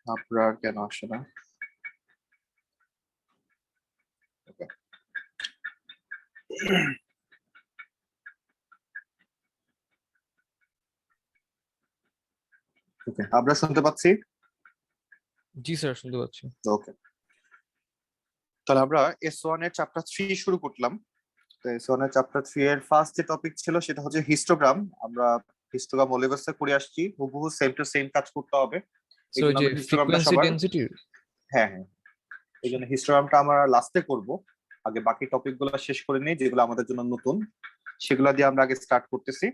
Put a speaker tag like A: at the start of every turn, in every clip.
A: আপনার কেন আসে না? ওকে, আমরা শুনতে পাচ্ছি।
B: জি স্যার, শুনতে পাচ্ছি।
A: ওকে, তাহলে আমরা S1 এর চ্যাপ্টার 3 শুরু করলাম। তো S1 এর চ্যাপ্টার 3 এর ফার্স্ট যে টপিক ছিল সেটা হচ্ছে হিস্টোগ্রাম। আমরা হিস্টোগ্রাম ওলেভাসে করে আসছি, হুবহু সেম টু সেম কাজ করতে হবে। এই
B: স্যার, ওই
A: জন্য
B: যে
A: আমরা হিস্টোগ্রামটা
B: ফ্রিকোয়েন্সি
A: সবার,
B: ডেনসিটির।
A: হ্যাঁ হ্যাঁ, এই জন্য হিস্টোগ্রামটা আমরা লাস্টে করব। আগে বাকি টপিক গুলো শেষ করে নিই, যেগুলো আমাদের জন্য নতুন, সেগুলো দিয়ে আমরা আগে স্টার্ট করতেছি।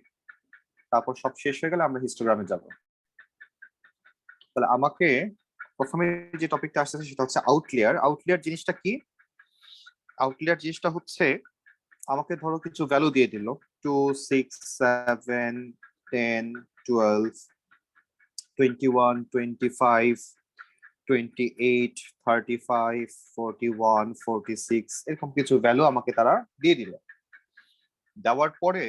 A: তারপর সব শেষ হয়ে গেলে আমরা হিস্টোগ্রামে যাব। তাহলে আমাকে প্রথমে যে টপিকটা আসতেছে সেটা হচ্ছে আউটলিয়ার। আউটলিয়ার জিনিসটা কি? আউটলিয়ার জিনিসটা হচ্ছে, আমাকে ধরো কিছু ভ্যালু দিয়ে দিল 2, 6, 7, 10, 12, 21, 25, 28, 35, 41, 46, এরকম কিছু ভ্যালু আমাকে তারা দিয়ে দিল। দেওয়ার পরে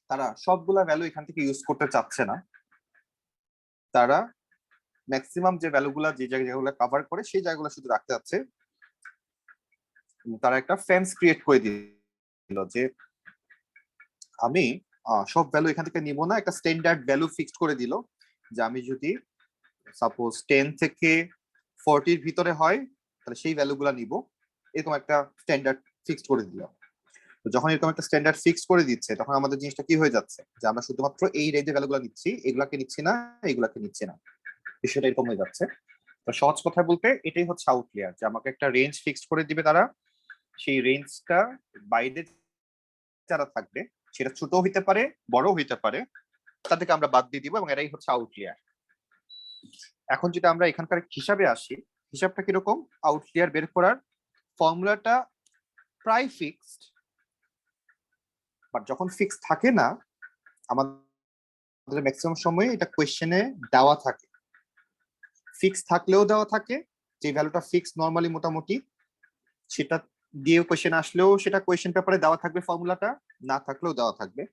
A: তারা সবগুলা ভ্যালু এখান থেকে ইউজ করতে চাচ্ছে না। তারা ম্যাক্সিমাম যে ভ্যালুগুলা যে জায়গাগুলো কভার করে সেই জায়গাগুলো শুধু রাখতে চাচ্ছে। তারা একটা ফেন্স ক্রিয়েট করে দিল যে আমি সব ভ্যালু এখান থেকে নিব না, একটা স্ট্যান্ডার্ড ভ্যালু ফিক্সড করে দিল যে আমি যদি সাপোজ 10 থেকে 40 এর ভিতরে হয় তাহলে সেই ভ্যালুগুলা নিব, এরকম একটা স্ট্যান্ডার্ড ফিক্সড করে দিল। তো যখন এরকম একটা স্ট্যান্ডার্ড ফিক্স করে দিচ্ছে তখন আমাদের জিনিসটা কি হয়ে যাচ্ছে যে আমরা শুধুমাত্র এই রেঞ্জের ভ্যালুগুলো নিচ্ছি, এগুলাকে নিচ্ছি না, এগুলাকে নিচ্ছি না, বিষয়টা এরকম হয়ে যাচ্ছে। তো সহজ কথা বলতে এটাই হচ্ছে আউটলিয়ার, যে আমাকে একটা রেঞ্জ ফিক্সড করে দিবে তারা, সেই রেঞ্জটা বাইরে যারা থাকবে সেটা ছোট হইতে পারে, বড় হইতে পারে, তাদেরকে আমরা বাদ দিয়ে দিব, এবং এটাই হচ্ছে আউটলিয়ার। এখন যদি আমরা এখানকার হিসাবে আসি, হিসাবটা কিরকম? আউটলিয়ার বের করার ফর্মুলাটা প্রায় ফিক্সড, বাট যখন ফিক্স থাকে না আমাদের ম্যাক্সিমাম সময় এটা কোয়েশ্চেনে দেওয়া থাকে। ফিক্স থাকলেও দেওয়া থাকে, যে ভ্যালুটা ফিক্স নরমালি মোটামুটি সেটা দিয়ে কোয়েশ্চেন আসলেও সেটা কোয়েশ্চেন পেপারে দেওয়া থাকবে, ফর্মুলাটা না থাকলেও দেওয়া থাকবে।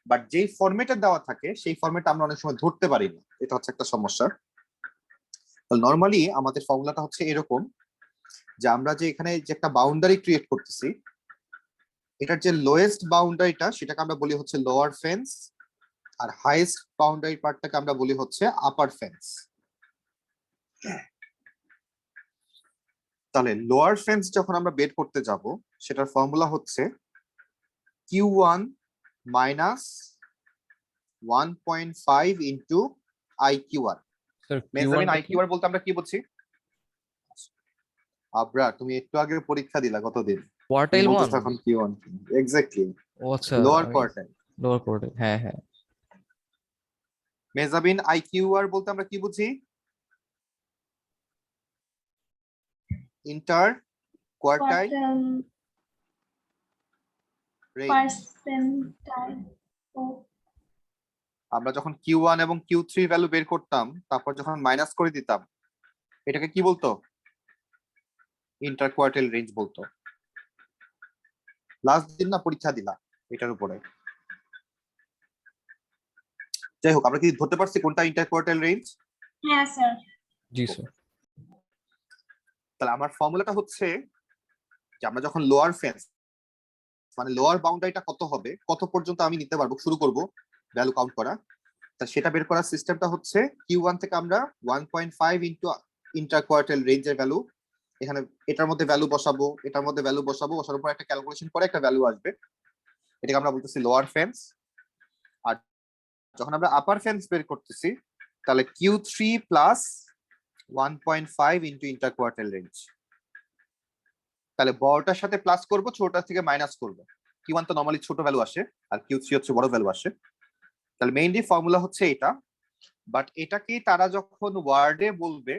A: বাট যেই ফরম্যাটে দেওয়া থাকে সেই ফরম্যাট আমরা অনেক সময় ধরতে পারি না, এটা হচ্ছে একটা সমস্যা। নরমালি আমাদের ফর্মুলাটা হচ্ছে এরকম, যে আমরা যে এখানে যে একটা বাউন্ডারি ক্রিয়েট করতেছি, এটার যে লোয়েস্ট বাউন্ডারিটা সেটাকে আমরা বলি হচ্ছে লোয়ার ফেন্স, আর হাইয়েস্ট বাউন্ডারি পার্টটাকে আমরা বলি হচ্ছে আপার ফেন্স। তাহলে লোয়ার ফেন্স যখন আমরা বের করতে যাব সেটার ফর্মুলা হচ্ছে Q1 minus 1.5 into IQR।
B: Sir,
A: measuring
B: কিউ1টা কি?
A: IQR বলতে আমরা কি বুঝি? আবরা, তুমি একটু আগে পরীক্ষা দিলা গতদিন, তুমি
B: কোয়ার্টাইল মান।
A: বলতেছো এখন Q1 এক্স্যাক্টলি
B: ও আচ্ছা,
A: লোয়ার
B: আমি
A: কোয়ার্টাইল।
B: লোয়ার কোয়ার্টাইল, হ্যাঁ হ্যাঁ।
A: মেজাবিন IQR বলতে আমরা কি বুঝি? Inter quartile range. আমরা যখন Q1 এবং Q3 ভ্যালু বের করতাম তারপর যখন মাইনাস করে দিতাম এটাকে কি বলতো? ইন্টার কোয়ার্টাইল রেঞ্জ বলতো। লাস্ট দিন না পরীক্ষা দিলা এটার উপরে? যাই হোক, আমরা কি ধরতে পারছি কোনটা ইন্টার কোয়ার্টাইল রেঞ্জ?
C: হ্যাঁ স্যার।
B: জি স্যার।
A: তাহলে আমার ফর্মুলাটা হচ্ছে যে আমরা যখন লোয়ার ফেন্স মানে লোয়ার বাউন্ডারিটা কত হবে, কত পর্যন্ত আমি নিতে পারবো, শুরু করব ভ্যালু কাউন্ট করা, তা সেটা বের করার সিস্টেমটা হচ্ছে Q1 থেকে আমরা 1.5 ইন্টু ইন্টার কোয়ার্টাইল রেঞ্জের ভ্যালু, এখানে এটার মধ্যে ভ্যালু বসাবো, এটার মধ্যে ভ্যালু বসাবো, বসানোর পর একটা ক্যালকুলেশন করে একটা ভ্যালু আসবে, এটাকে আমরা বলতেছি লোয়ার ফেন্স। আর যখন আমরা আপার ফেন্স বের করতেছি তাহলে Q3 plus 1.5 into inter quartile range, তাহলে বড়টার সাথে প্লাস করব, ছোটটার থেকে মাইনাস করব। Q1 তো নরমালি ছোট ভ্যালু আসে আর Q3 হচ্ছে বড় ভ্যালু আসে। তাহলে মেইনলি ফর্মুলা হচ্ছে এটা, বাট এটাকে তারা যখন ওয়ার্ডে বলবে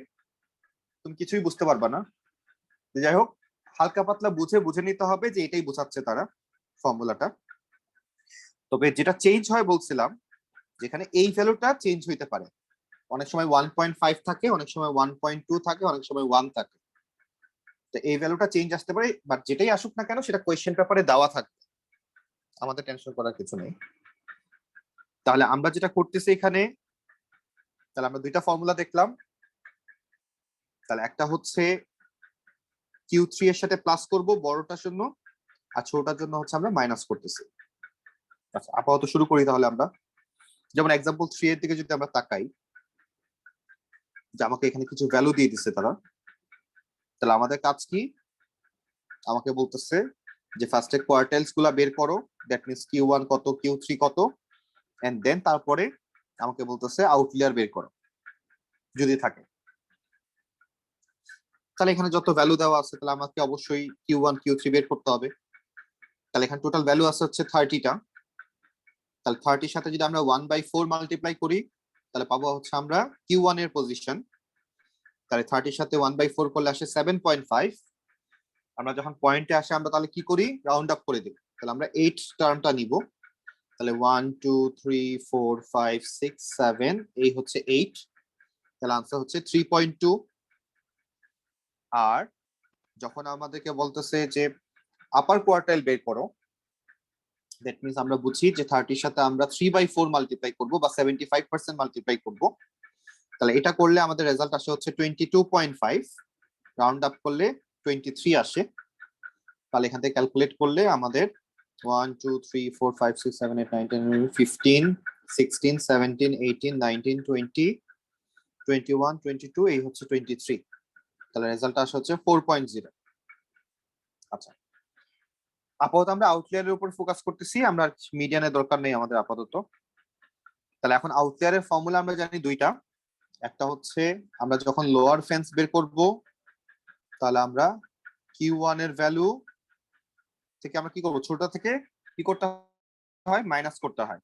A: তুমি কিছুই বুঝতে পারবা না। যাই হোক, হালকা পাতলা বুঝে বুঝে নিতে হবে যে এটাই বোঝাচ্ছে তারা ফর্মুলাটা। তবে যেটা চেঞ্জ হয় বলছিলাম, যেখানে এই ভ্যালুটা চেঞ্জ হইতে পারে, অনেক সময় 1.5 থাকে, অনেক সময় 1.2 থাকে, অনেক সময় 1 থাকে। তো এই ভ্যালুটা চেঞ্জ আসতে পারে, বাট যেটাই আসুক না কেন সেটা কোয়েশ্চেন পেপারে দেওয়া থাকবে, আমাদের টেনশন করার কিছু নেই। তাহলে আমরা যেটা করতেছি এখানে তাহলে আমরা দুইটা ফর্মুলা দেখলাম। তাহলে একটা হচ্ছে Q3 এর সাথে প্লাস করব বড়টার জন্য, আর ছোটটার জন্য হচ্ছে আমরা মাইনাস করতেছি। আচ্ছা, আপাতত শুরু করি তাহলে আমরা। যেমন এক্সাম্পল 3 এর দিকে যদি আমরা তাকাই, যে আমাকে এখানে কিছু ভ্যালু দিয়ে দিচ্ছে তারা, তাহলে আমাদের কাজ কি? আমাকে বলতেছে যে ফার্স্টে কোয়ার্টাইলস গুলা বের করো, দ্যাট মিন্স Q1 কত, Q3 কত, এন্ড দেন তারপরে আমাকে বলতেছে আউটলিয়ার বের করো যদি থাকে। তাহলে এখানে যত ভ্যালু দেওয়া আছে তাহলে আমাকে অবশ্যই Q1 Q3 বের করতে হবে। তাহলে এখানে টোটাল ভ্যালু আছে হচ্ছে 30টা। তাহলে 30 সাথে যদি আমরা 1/4 মাল্টিপ্লাই করি তাহলে পাবো হচ্ছে আমরা Q1 এর পজিশন। তাহলে 30 সাথে 1/4 করলে আসে 7.5। আমরা যখন পয়েন্টে আসে আমরা তাহলে কি করি? রাউন্ড আপ করে দিই। তাহলে আমরা 8 টার্মটা নিব। তাহলে 1 2 3 4 5 6 7, এই হচ্ছে 8। তাহলে আনসার হচ্ছে 3.2। আর যখন আমাদেরকে বলতেছে যে আপার কোয়ার্টাইল বের করো, দ্যাট মিন্স আমরা বুঝি যে 30 সাথে আমরা 3/4 মাল্টিপ্লাই করব বা 75% মাল্টিপ্লাই করব। তাহলে এটা করলে আমাদের রেজাল্ট আসে হচ্ছে 22.5, রাউন্ড আপ করলে 23 আসে। তাহলে এখান থেকে ক্যালকুলেট করলে আমাদের 1 2 3 4 5 6 7 8 9 10 15 16 17 18 19 20 21 22, এই হচ্ছে 23। তাহলে রেজাল্ট আসে হচ্ছে 4.0। আচ্ছা, আপাতত আমরা আউটলিয়ারের উপর ফোকাস করতেছি, আমরা মিডিয়ানের দরকার নেই আমাদের আপাতত। তাহলে এখন আউটলিয়ারের ফর্মুলা আমরা জানি দুইটা। একটা হচ্ছে আমরা যখন লোয়ার ফেন্স বের করব তাহলে আমরা Q1 এর ভ্যালু থেকে আমরা কি করব? ছোট থেকে কি করতে হয়? মাইনাস করতে হয়।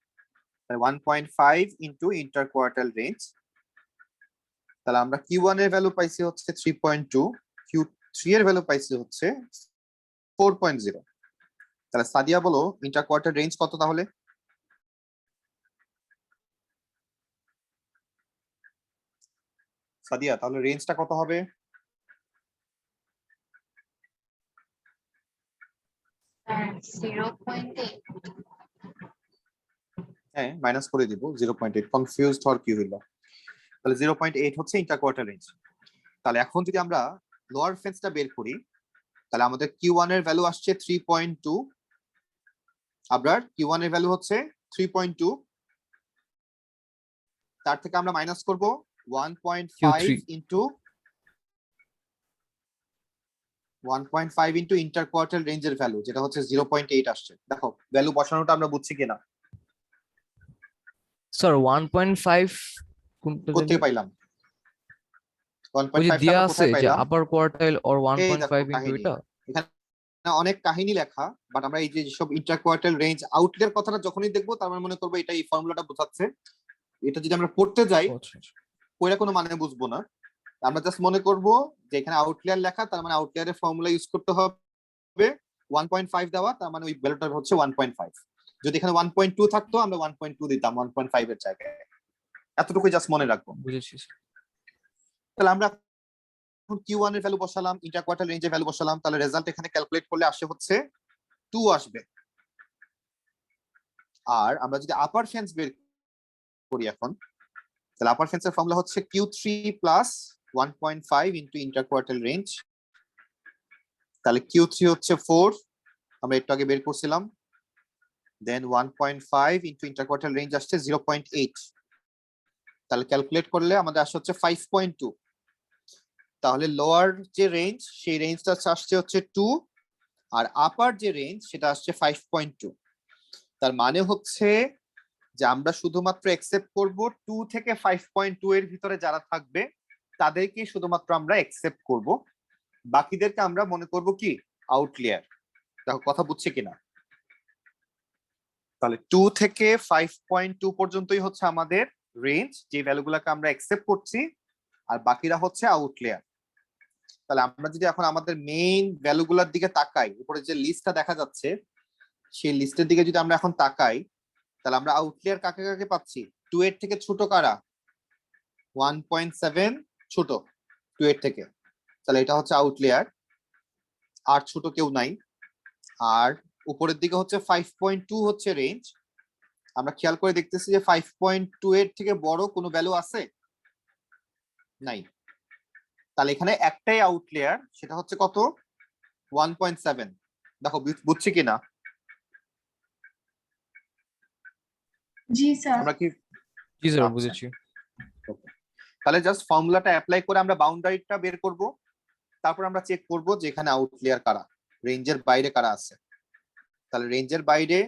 A: তাহলে 1.5 ইনটু ইন্টার কোয়ার্টাইল রেঞ্জ। তাহলে আমরা Q1 এর ভ্যালু পাইছি হচ্ছে 3.2, Q3 এর ভ্যালু পাইছি হচ্ছে 4.0। তাহলে সাদিয়া বলো ইন্টার কোয়ার্টাইল রেঞ্জ কত তাহলে? সাদিয়া, তাহলে রেঞ্জটা কত হবে?
C: 0.8।
A: হ্যাঁ, মাইনাস করে দিব 0.8। কনফিউজড হওয়ার কি হইলো? তাহলে 0.8 হচ্ছে ইন্টার কোয়ার্টাইল রেঞ্জ। তাহলে এখন যদি আমরা লোয়ার ফেন্সটা বের করি তাহলে আমাদের Q1 এর ভ্যালু আসছে 3.2। আবার Q1 এর ভ্যালু হচ্ছে 3.2, তার থেকে আমরা মাইনাস করব 1.5
B: Q3
A: into 1.5 into inter quartile রেঞ্জের ভ্যালু, যেটা হচ্ছে 0.8 আসছে। দেখো ভ্যালু বসানোটা আমরা বুঝছি কিনা?
B: স্যার 1.5 কোনটা
A: কোথা
B: জানি?
A: থেকে পাইলাম?
B: ওই যে
A: 1.5 টা
B: দেয়া
A: আমরা
B: আছে
A: কোথায়
B: যে
A: পাইলাম?
B: আপার কোয়ার্টাইল অর
A: এই দেখো
B: 1.5 ইনটু
A: কাহিনী,
B: এটা।
A: এখানে অনেক কাহিনী লেখা, বাট আমরা এই যে সব ইন্টার কোয়ার্টাইল রেঞ্জ আউটলিয়ার কথাটা যখনই দেখবো তার মানে মনে করবো এটা এই ফর্মুলাটা বোঝাচ্ছে। এটা যদি আমরা পড়তে যাই
B: ও আচ্ছা আচ্ছা।
A: পড়ে কোনো মানে বুঝবো না। আমরা জাস্ট মনে করব যে এখানে আউটলিয়ার লেখা, তার মানে আউটলিয়ারের ফর্মুলা ইউজ করতে হবে। 1.5 দেওয়া, তার মানে ওই ভ্যালুটা হচ্ছে 1.5। যদি এখানে 1.2 থাকতো আমরা 1.2 দিতাম 1.5 এর জায়গায়। এতটুকুই জাস্ট মনে রাখবো।
B: বুঝেছি স্যার।
A: তাহলে আমরা এখন Q1 এর ভ্যালু বসালাম, ইন্টার কোয়ার্টাইল রেঞ্জের ভ্যালু বসালাম, তাহলে রেজাল্ট এখানে ক্যালকুলেট করলে আসে হচ্ছে 2 আসবে। আর আমরা যদি আপার ফেন্স বের করি এখন, তাহলে আপার ফেন্সের ফর্মুলা হচ্ছে Q3 plus 1.5 into inter quartile range. তাহলে Q3 হচ্ছে 4, আমরা একটু আগে বের করছিলাম। দেন 1.5 ইনটু ইন্টার কোয়ার্টাইল রেঞ্জ আসছে 0.8। তাহলে ক্যালকুলেট করলে আমাদের আসছে হচ্ছে 5.2। তাহলে লোয়ার যে রেঞ্জ সেই রেঞ্জটা আসছে হচ্ছে 2, আর আপার যে রেঞ্জ সেটা আসছে 5.2। তার মানে হচ্ছে যে আমরা শুধুমাত্র একসেপ্ট করব 2 থেকে 5.2 এর ভিতরে যারা থাকবে তাদেরকে শুধুমাত্র আমরা একসেপ্ট করব, বাকিদেরকে আমরা মনে করব কি আউটলিয়ার। দেখো কথা বুঝছে কিনা? তাহলে 2 থেকে 5.2 পর্যন্তই হচ্ছে আমাদের রেঞ্জ, যে ভ্যালুগুলোকে আমরা একসেপ্ট করছি, আর বাকিরা হচ্ছে আউটলিয়ার। তাহলে আমরা যদি এখন আমাদের মেইন ভ্যালুগুলোর দিকে তাকাই, উপরে যে লিস্টটা দেখা যাচ্ছে সেই লিস্টের দিকে যদি আমরা এখন তাকাই তাহলে আমরা আউটলিয়ার কাকে কাকে পাচ্ছি? 2 এর থেকে ছোট কারা? 1.7 ছোট 2 এর থেকে, তাহলে এটা হচ্ছে আউটলিয়ার, আর ছোট কেউ নাই। আর উপরের দিকে হচ্ছে 5.2 হচ্ছে রেঞ্জ। আমরা খেয়াল করে দেখতেছি যে 5.2 এর থেকে বড় কোনো ভ্যালু আছে? নাই। তাহলে এখানে একটাই আউটলেয়ার, সেটা হচ্ছে কত? 1.7। দেখো বুঝছি কিনা
C: জি স্যার।
A: আমরা কি?
B: জি স্যার,
A: আচ্ছা।
B: বুঝেছি।
A: তাহলে জাস্ট ফর্মুলাটা অ্যাপ্লাই করে আমরা বাউন্ডারিটা বের করব, তারপর আমরা চেক করব যে এখানে আউটলেয়ার কারা, রেঞ্জের বাইরে কারা আছে। তাহলে রেঞ্জের বাইরে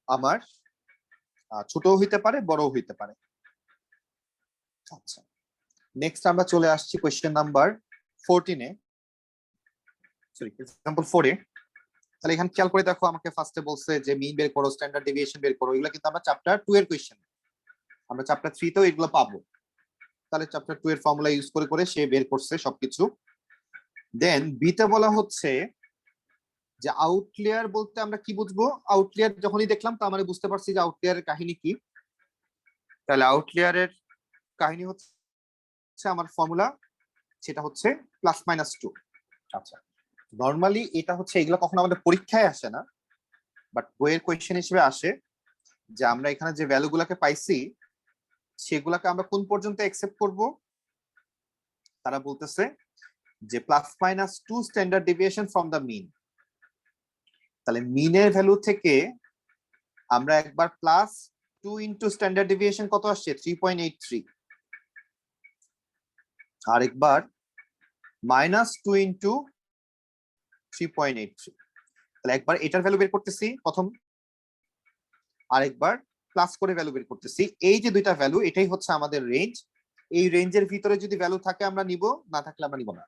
A: আমার ছোটও হইতে পারে, বড়ও হইতে পারে। আচ্ছা, নেক্সট আমরা চলে আসছি কোয়েশ্চেন নাম্বার 14 এ, সরি এক্সাম্পল 4 এ। তাহলে এখানে খেয়াল করে দেখো, আমাকে ফার্স্টে বলছে যে মিন বের করো, স্ট্যান্ডার্ড ডেভিয়েশন বের করো। এগুলো কিন্তু আমরা চ্যাপ্টার 2 এর কোয়েশ্চেন, আমরা চ্যাপ্টার 3 তেও এগুলো পাবো। তাহলে চ্যাপ্টার 2 এর ফর্মুলা ইউজ করে করে সে বের করছে সবকিছু। দেন বিতে বলা হচ্ছে যে আউটলেয়ার বলতে আমরা কি বুঝবো? আউটলেয়ার যখনই দেখলাম তার মানে বুঝতে পারছি যে আউটলেয়ারের কাহিনী কি। তাহলে আউটলেয়ারের কাহিনী হচ্ছে আমার ফর্মুলা, সেটা হচ্ছে +-2। আচ্ছা, নরমালি এটা হচ্ছে, এগুলো কখনো আমাদের পরীক্ষায় আসে না, বাট বইয়ের কোয়েশ্চেন হিসেবে আসে যে আমরা এখানে যে ভ্যালু গুলাকে পাইছি সেগুলাকে আমরা কোন পর্যন্ত একসেপ্ট করব। তারা বলতেছে যে +-2 standard deviation from the mean. তাহলে মিনের ভ্যালু থেকে আমরা একবার +2 ইন্টু স্ট্যান্ডার্ড ডেভিয়েশন কত আসছে? 3.83, আর একবার -2 ইন্টু 3.83। তাহলে একবার এটার ভ্যালু বের করতেছি প্রথম, আরেকবার প্লাস করে ভ্যালু বের করতেছি। এই যে দুইটা ভ্যালু, এটাই হচ্ছে আমাদের রেঞ্জ। এই রেঞ্জের ভিতরে যদি ভ্যালু থাকে আমরা নিব, না থাকলে আমরা নিব না।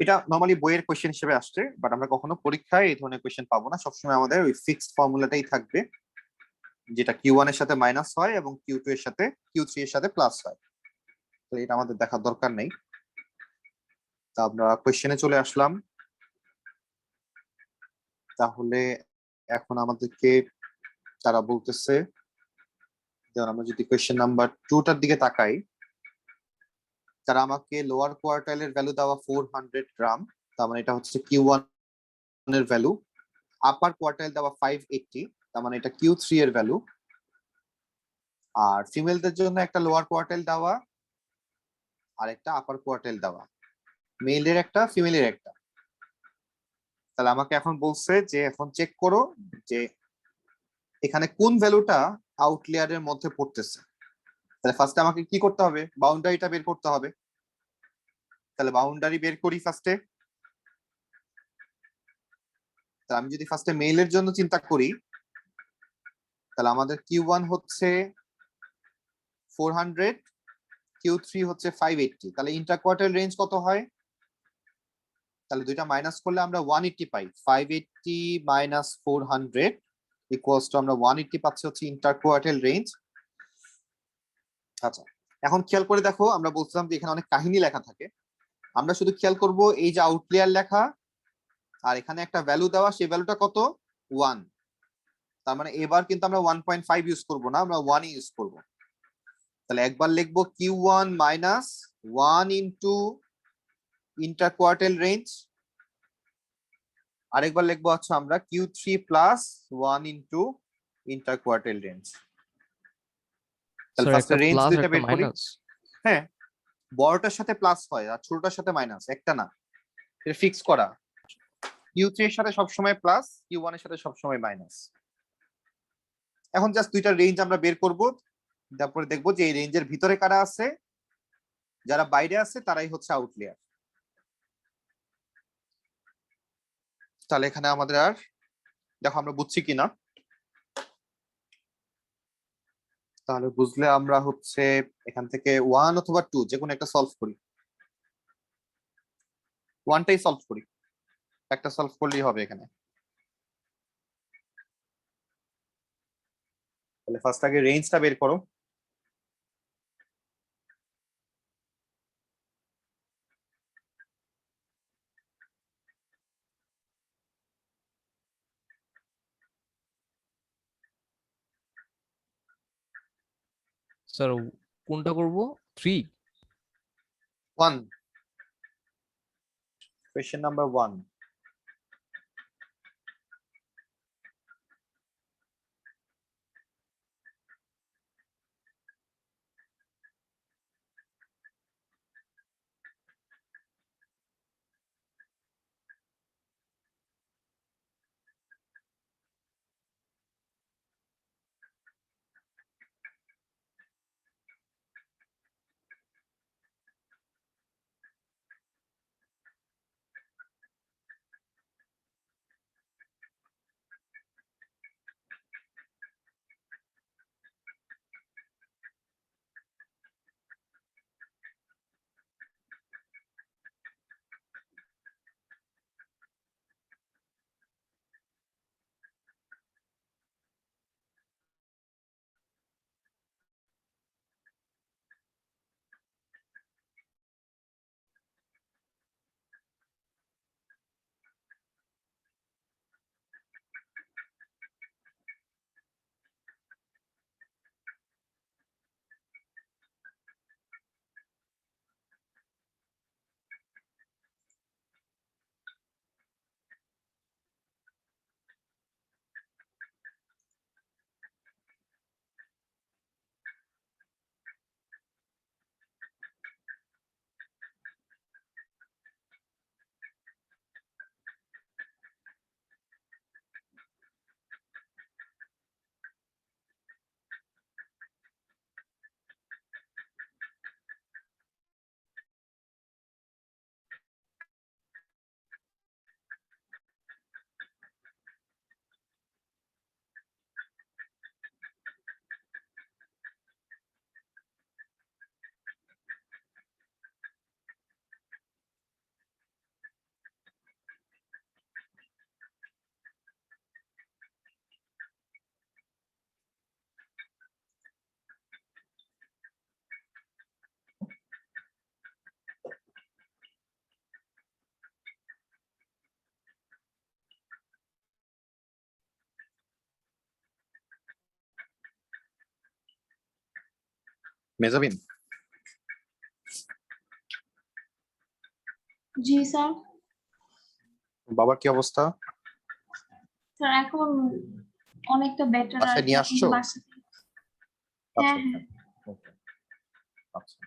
A: এটা নরমালি বইয়ের কোশ্চেন হিসেবে আসছে, বাট আমরা কখনো পরীক্ষায় এই ধরনের কোশ্চেন পাবো না। সবসময় আমাদের ওই ফিক্সড ফর্মুলাটাই থাকবে, যেটা Q1 এর সাথে মাইনাস হয় এবং Q2 এর সাথে, Q3 এর সাথে প্লাস হয়। তো এটা আমাদের দেখার দরকার নেই। তা আমরা কোশ্চেনে চলে আসলাম। তাহলে এখন আমাদেরকে তারা বলতেছে, যেমন আমরা যদি কোয়েশ্চেন নাম্বার 2টার দিকে তাকাই, তারা আমাকে লোয়ার কোয়ার্টাইলের ভ্যালু দেওয়া 400 গ্রাম, তার মানে এটা হচ্ছে Q1 এর ভ্যালু। আপার কোয়ার্টাইল দেওয়া 580, তার মানে এটা Q3 এর ভ্যালু। আর ফিমেলদের জন্য একটা লোয়ার কোয়ার্টাইল দেওয়া আর একটা আপার কোয়ার্টাইল দেওয়া, মেলের একটা, ফিমেলের একটা। তাহলে আমাকে এখন বলছে যে এখন চেক করো যে এখানে কোন ভ্যালুটা আউটলেয়ারের মধ্যে পড়তেছে। তাহলে ফার্স্টে আমাকে কি করতে হবে? বাউন্ডারিটা বের করতে হবে। তাহলে বাউন্ডারি বের করি ফার্স্টে। তাহলে আমি যদি ফার্স্টে মেইলের জন্য চিন্তা করি, তাহলে আমাদের Q1 হচ্ছে 400, Q3 হচ্ছে 580। তাহলে ইন্টার কোয়ার্টাইল রেঞ্জ কত হয়? তাহলে দুইটা মাইনাস করলে আমরা 180 পাই। 580 মাইনাস 400 ইকুয়ালস টু আমরা 180 পাচ্ছি হচ্ছে ইন্টার কোয়ার্টাইল রেঞ্জ। আচ্ছা, এখন খেয়াল করে দেখো, আমরা বলছিলাম যে এখানে অনেক কাহিনী লেখা থাকে। আমরা শুধু খেয়াল করব এই যে আউটলেয়ার লেখা আর এখানে একটা ভ্যালু দেওয়া, সেই ভ্যালুটা কত? 1। তার মানে এবার কিন্তু আমরা 1.5 ইউজ করব না, আমরা 1 ইউজ করব। তাহলে একবার লিখবো Q1 minus 1 into inter quartile range, আরেকবার লিখবো হচ্ছে আমরা Q3 plus 1 into inter quartile range. তাহলে
B: স্যার,
A: ফার্স্টে
B: একটা
A: রেঞ্জ
B: প্লাস
A: দুইটা
B: একটা
A: বের করি।
B: মাইনাস।
A: হ্যাঁ, বড়টার সাথে প্লাস হয় আর ছোটটার সাথে মাইনাস, একটা না, এটা ফিক্স করা। Q3 এর সাথে সবসময় প্লাস, Q1 এর সাথে সবসময় মাইনাস। এখন জাস্ট দুইটা রেঞ্জ আমরা বের করব, তারপরে দেখবো যে এই রেঞ্জের ভিতরে কারা আছে, যারা বাইরে আছে তারাই হচ্ছে আউটলেয়ার। তাহলে এখানে আমাদের আর দেখো আমরা বুঝছি কিনা। তাহলে বুঝলে আমরা হচ্ছে এখান থেকে 1 অথবা 2 যে কোনো একটা সলভ করি। 1টাই সলভ করি, একটা সলভ করলেই হবে এখানে। তাহলে ফার্স্ট আগে রেঞ্জটা বের করো।
B: স্যার, কোনটা করব? 3?
A: 1, কোয়েশ্চেন নাম্বার 1। মেজাবিন,
C: জি স্যার।
A: বাবার কি অবস্থা?
C: স্যার এখন অনেকটা বেটার আর
A: বাসায়
C: কি,
A: নিয়ে
C: এখন তো
A: আসছো?
C: বাসাতে।
A: আচ্ছা
C: হ্যাঁ হ্যাঁ।
A: okay, আচ্ছা।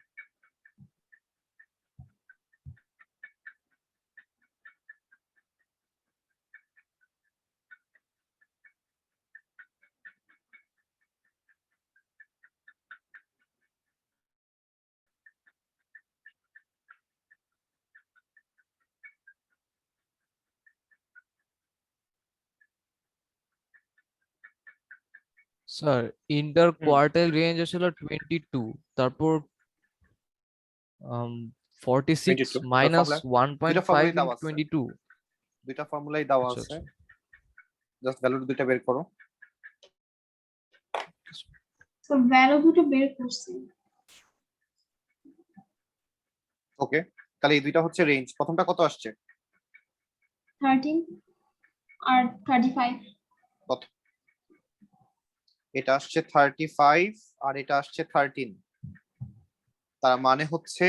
B: স্যার ইন্টার কোয়ার্টাইল রেঞ্জ আসছিল 22, তারপর 46
A: 22
B: মাইনাস
A: দুইটা
B: 1.5
A: ফর্মুলাই দেওয়া
B: ইন্টু
A: আছে,
B: 22।
A: দুইটা ফর্মুলাই দেওয়া
B: আচ্ছা
A: আছে,
B: আচ্ছা।
A: জাস্ট ভ্যালু দুইটা বের করো।
C: তো ভ্যালু দুটো বের করছি।
A: ওকে, তাহলে এই দুইটা হচ্ছে রেঞ্জ। প্রথমটা কত আসছে?
C: 13 আর 35।
A: কত? এটা আসছে 35 আর এটা আসছে 13। তার মানে হচ্ছে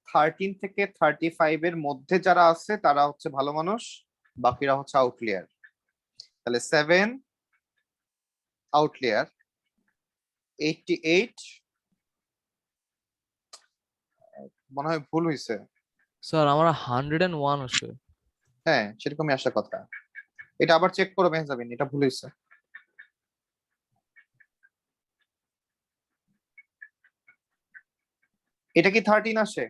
A: 13 থেকে 35 এর মধ্যে যারা আছে তারা হচ্ছে ভালো মানুষ, বাকিরা হচ্ছে আউটলিয়ার। তাহলে 7 আউটলিয়ার, 88 মনে হয় ভুল হয়েছে।
B: স্যার আমার 101 আসে।
A: হ্যাঁ, সেরকমই আসার কথা। এটা আবার চেক করো মেহজাবিন, এটা ভুল হয়েছে। এটা কি 13 আসে?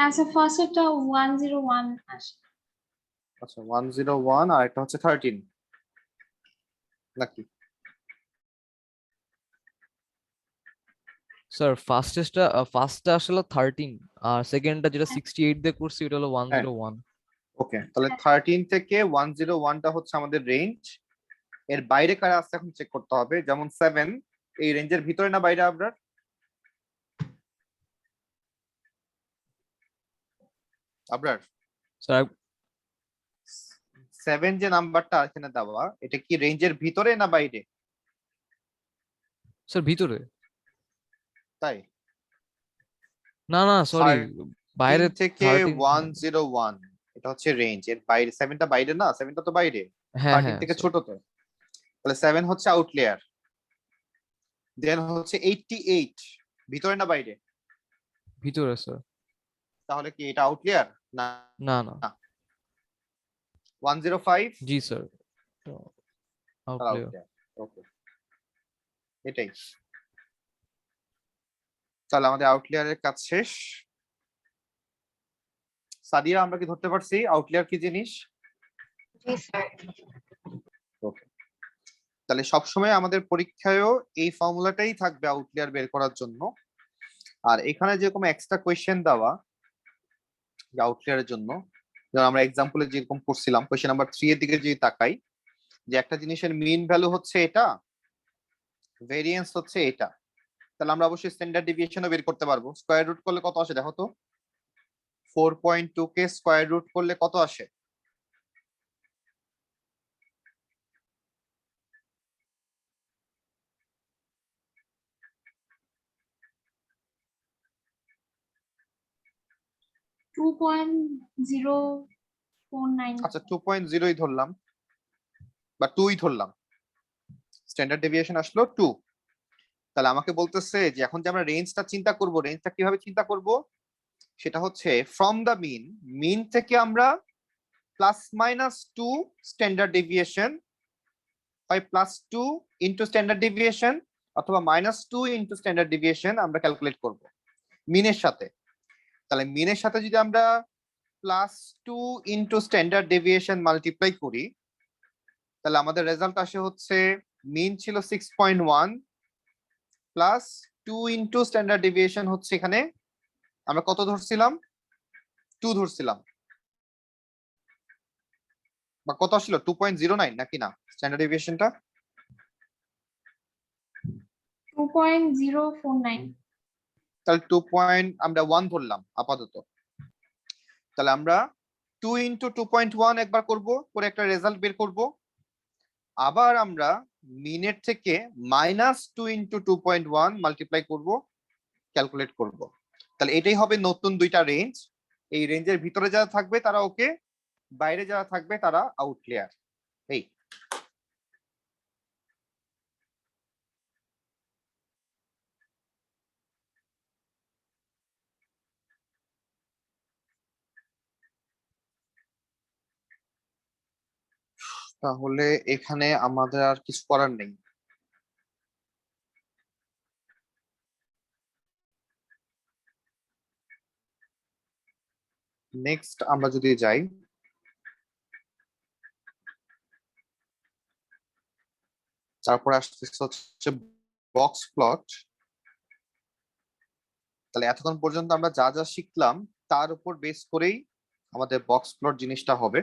C: আচ্ছা ফার্স্ট এটা 101 আসে।
A: আচ্ছা 101 আর একটা হচ্ছে 13 নাকি?
B: স্যার ফার্স্টটা আসলে 13, আর সেকেন্ডটা যেটা 68 দিয়ে করছি ওটা হলো
A: হ্যাঁ
B: 101।
A: ওকে, তাহলে 13 থেকে 101টা হচ্ছে আমাদের রেঞ্জ। এর বাইরে কারা আছে এখন চেক করতে হবে। যেমন 7 এই রেঞ্জের ভিতরে না বাইরে? আপনার আপনার
B: স্যার
A: 7 যে নাম্বারটা এখানে দেওয়া, এটা কি রেঞ্জের ভিতরে না বাইরে?
B: স্যার ভিতরে।
A: তাই
B: না না সরি, বাইরে
A: 3 থেকে
B: 13।
A: 101 এটা হচ্ছে রেঞ্জ। এর বাইরে 7টা বাইরে না? 7টা তো বাইরে,
B: হ্যাঁ
A: 13
B: হ্যাঁ
A: থেকে
B: স্যার
A: ছোট তো। তাহলে 7 হচ্ছে আউটলেয়ার। দেন হচ্ছে 88 ভিতরে না বাইরে?
B: ভিতরে স্যার।
A: তাহলে কি এটা আউটলেয়ার? না
B: না না।
A: না। 105
B: জি স্যার, আউটপ্লেয়ার।
A: আউটলেয়ার। ওকে, এটাই। তাহলে আমাদের আউটলেয়ারের কাজ শেষ। সাদিয়া, আমরা কি ধরতে পারছি আউটলেয়ার কি জিনিস?
C: জি স্যার।
A: ওকে, তাহলে সবসময় আমাদের পরীক্ষায়ও এই ফর্মুলাটাই থাকবে আউটলেয়ার বের করার জন্য। আর এখানে যেরকম এক্সট্রা কোয়েশ্চেন দেওয়া আউটলেয়ারের জন্য, যেমন আমরা এক্সাম্পলে যেরকম করছিলাম কোয়েশ্চেন নাম্বার 3 এর দিকে যদি তাকাই, যে একটা জিনিসের মিন ভ্যালু হচ্ছে এটা, ভেরিয়েন্স হচ্ছে এটা, তাহলে আমরা অবশ্যই স্ট্যান্ডার্ড ডেভিয়েশনও বের করতে পারবো। স্কয়ার রুট করলে কত আসে দেখো তো? 4.2 কে স্কয়ার রুট করলে কত আসে?
C: Two point 049।
A: আচ্ছা 2.0 ধরলাম বা 2 ধরলাম, স্ট্যান্ডার্ড ডেভিয়েশন আসলো 2। তাহলে আমাকে বলতেছে যে এখন যে আমরা রেঞ্জটা চিন্তা করব, রেঞ্জটা কিভাবে চিন্তা করব? সেটা হচ্ছে ফ্রম দ্য মিন, মিন থেকে আমরা +-2 স্ট্যান্ডার্ড ডেভিয়েশন, হয় +2 ইন্টু স্ট্যান্ডার্ড ডেভিয়েশন অথবা -2 ইন্টু স্ট্যান্ডার্ড ডেভিয়েশন আমরা ক্যালকুলেট করব মিনের সাথে। তাহলে মিনের সাথে যদি আমরা +2 ইন্টু স্ট্যান্ডার্ড ডেভিয়েশন মাল্টিপ্লাই করি, তাহলে আমাদের রেজাল্ট আসে হচ্ছে মিন ছিল 6.1 +2 ইন্টু স্ট্যান্ডার্ড ডেভিয়েশন হচ্ছে এখানে আমরা কত ধরছিলাম? 2 ধরছিলাম, বা কত আসলো 2.09 নাকি না স্ট্যান্ডার্ড ডেভিয়েশনটা?
C: 2.049।
A: তাহলে 2 পয়েন্ট আমরা 1 ধরলাম আপাতত। তাহলে আমরা 2 ইন্টু 2.1 একবার করব, করে একটা রেজাল্ট বের করব। আবার আমরা মিনের থেকে -2 ইন্টু 2.1 মাল্টিপ্লাই করব, ক্যালকুলেট করব। তাহলে এটাই হবে নতুন দুইটা রেঞ্জ। এই রেঞ্জের ভিতরে যারা থাকবে তারা ওকে, বাইরে যারা থাকবে তারা আউটলিয়ার। এই তাহলে এখানে আমাদের আর কিছু করার নেই। নেক্সট আমরা যদি যাই, তারপর আসতেছে হচ্ছে বক্স প্লট। তাহলে এতক্ষণ পর্যন্ত আমরা যা যা শিখলাম তার উপর বেস করেই আমাদের বক্স প্লট জিনিসটা হবে।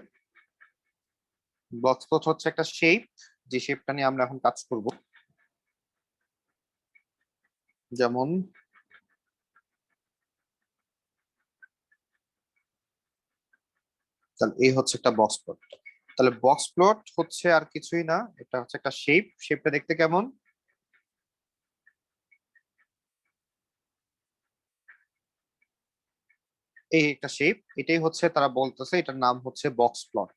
A: বক্স প্লট হচ্ছে একটা শেপ, যে শেপটা নিয়ে আমরা এখন কাজ করব। যেমন তাহলে এই হচ্ছে একটা বক্স প্লট। তাহলে বক্স প্লট হচ্ছে আর কিছুই না, এটা হচ্ছে একটা শেপ। শেপটা দেখতে কেমন? এই একটা শেপ, এটাই হচ্ছে তারা বলতেছে এটার নাম হচ্ছে বক্স প্লট।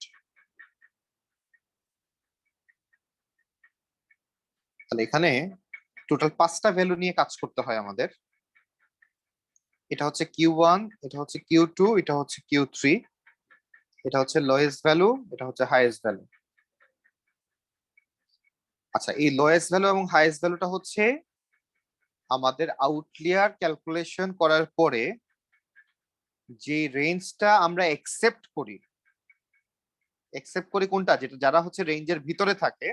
A: তাহলে এখানে টোটাল 5টা ভ্যালু নিয়ে কাজ করতে হয় আমাদের। এটা হচ্ছে Q1, এটা হচ্ছে Q2, এটা হচ্ছে Q3, এটা হচ্ছে লোয়েস্ট ভ্যালু, এটা হচ্ছে হাইয়েস্ট ভ্যালু। আচ্ছা, এই লোয়েস্ট ভ্যালু এবং হাইয়েস্ট ভ্যালুটা হচ্ছে আমাদের আউটলিয়ার ক্যালকুলেশন করার পরে যে রেঞ্জটা আমরা একসেপ্ট করি কোনটা, যেটা যারা হচ্ছে রেঞ্জের ভিতরে থাকে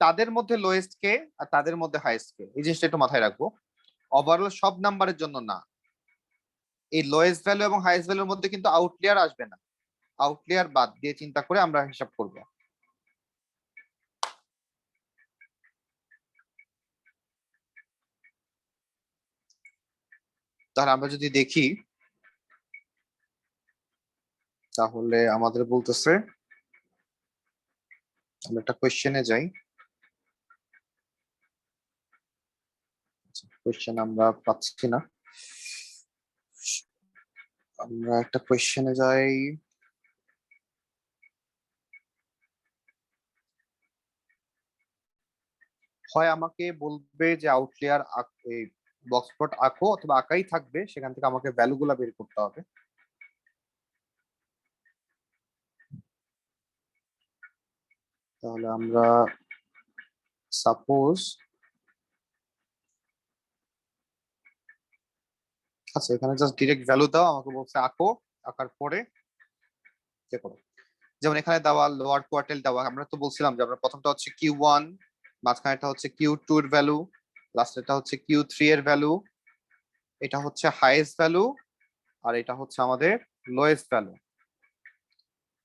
A: তাদের মধ্যে লোয়েস্ট কে আর তাদের মধ্যে হাইয়েস্ট কে, এই জিনিসটা একটু মাথায় রাখবো। ওভারঅল সব নাম্বারের জন্য না, এই লোয়েস্ট ভ্যালু এবং হাইয়েস্ট ভ্যালুর মধ্যে কিন্তু আউটলিয়ার আসবে না। আউটলিয়ার বাদ দিয়ে চিন্তা করে আমরা হিসাব করব। তাহলে আমরা যদি দেখি, তাহলে আমাদের বলতেছে, আমরা একটা কোয়েশ্চেনে যাই। কোয়েশ্চেন আমরা পাচ্ছি না, আমরা একটা কোয়েশ্চেনে যাই। হয় আমাকে বলবে যে আউটলিয়ার বক্স প্লট আঁকো, অথবা আঁকাই থাকবে, সেখান থেকে আমাকে ভ্যালু গুলা বের করতে হবে। তাহলে আমরা সাপোজ, আচ্ছা এখানে জাস্ট ডিরেক্ট ভ্যালু দাও, আমাকে বলছে আঁকো, আঁকার পরে যে করো। যেমন এখানে দেওয়া লোয়ার কোয়ার্টাইল দেওয়া, আমরা তো বলছিলাম যে আমরা প্রথমটা হচ্ছে Q1, মাঝখানেটা হচ্ছে Q2 এর ভ্যালু, লাস্টেরটা হচ্ছে Q3 এর ভ্যালু, এটা হচ্ছে হাইয়েস্ট ভ্যালু, আর এটা হচ্ছে আমাদের লোয়েস্ট ভ্যালু।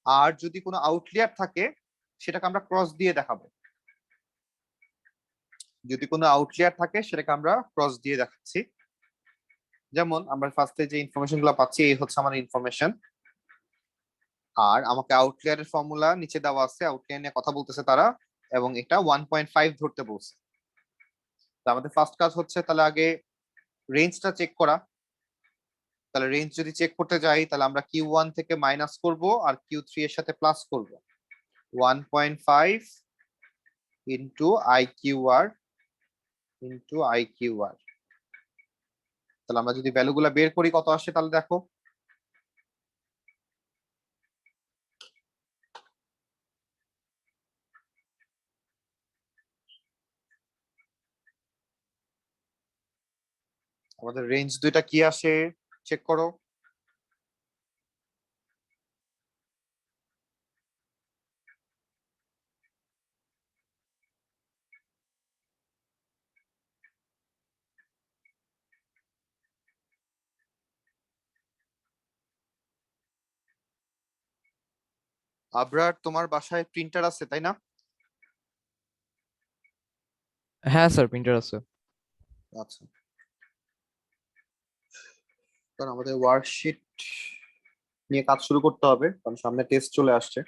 A: আর যদি কোনো আউটলিয়ার থাকে সেটাকে আমরা ক্রস দিয়ে দেখাবো। যদি কোনো আউটলিয়ার থাকে সেটাকে আমরা ক্রস দিয়ে দেখাচ্ছি। যেমন আমরা ফার্স্টে যে ইনফরমেশন গুলো পাচ্ছি, এই হচ্ছে আমার ইনফরমেশন, আর আমাকে আউটলিয়ারের ফর্মুলা নিচে দেওয়া আছে, আউটলিয়ার নিয়ে কথা বলতেছে তারা, এবং এটা 1.5 ধরতে বলছে। তো আমাদের ফার্স্ট কাজ হচ্ছে তাহলে আগে রেঞ্জটা চেক করা। তাহলে রেঞ্জ যদি চেক করতে যাই, তাহলে আমরা Q1 থেকে মাইনাস করব আর Q3 এর সাথে প্লাস করব। 1.5 ইন্টু IQR ইন্টু IQR। তাহলে আমরা যদি ভ্যালুগুলো বের করি কত আসে, তাহলে দেখো। আমাদের রেঞ্জ দুইটা কি আসে চেক করো। আবরার, তোমার বাসায় প্রিন্টার আছে তাই না?
B: হ্যাঁ স্যার, প্রিন্টার আছে।
A: আচ্ছা, কারণ আমাদের ওয়ার্কশিট নিয়ে কাজ শুরু করতে হবে, কারণ সামনে টেস্ট চলে আসছে।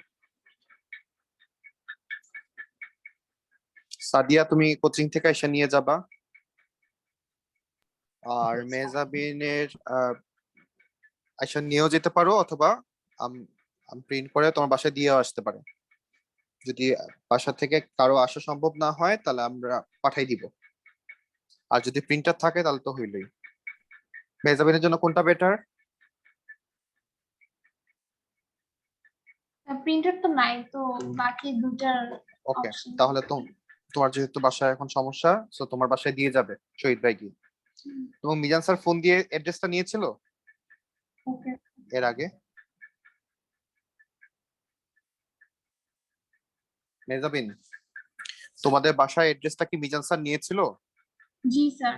A: সাদিয়া তুমি কোচিং থেকে এসে নিয়ে যাবা, আর মেজাবিনের এসে নিয়েও যেতে পারো, অথবা প্রিন্ট করে তোমার বাসায় দিয়েও আসতে পারে। যদি বাসা থেকে কারো আসা সম্ভব না হয় তাহলে আমরা পাঠাই দিব, আর যদি প্রিন্টার থাকে তাহলে তো হইলই। মেজাবিনের জন্য কোনটা বেটার?
C: প্রিন্টার তো নাই, তো বাকি দুটার
A: ওকে,
C: অপশন।
A: তাহলে তো তোমার যেহেতু বাসায় এখন সমস্যা, তো তোমার বাসায় দিয়ে যাবে শহীদ ভাই গিয়ে। এবং মিজান স্যার ফোন দিয়ে অ্যাড্রেসটা নিয়েছিল
C: ওকে।
A: এর আগে? মেজাবিন, তোমাদের বাসায় অ্যাড্রেসটা কি মিজান স্যার নিয়েছিল?
C: জি স্যার।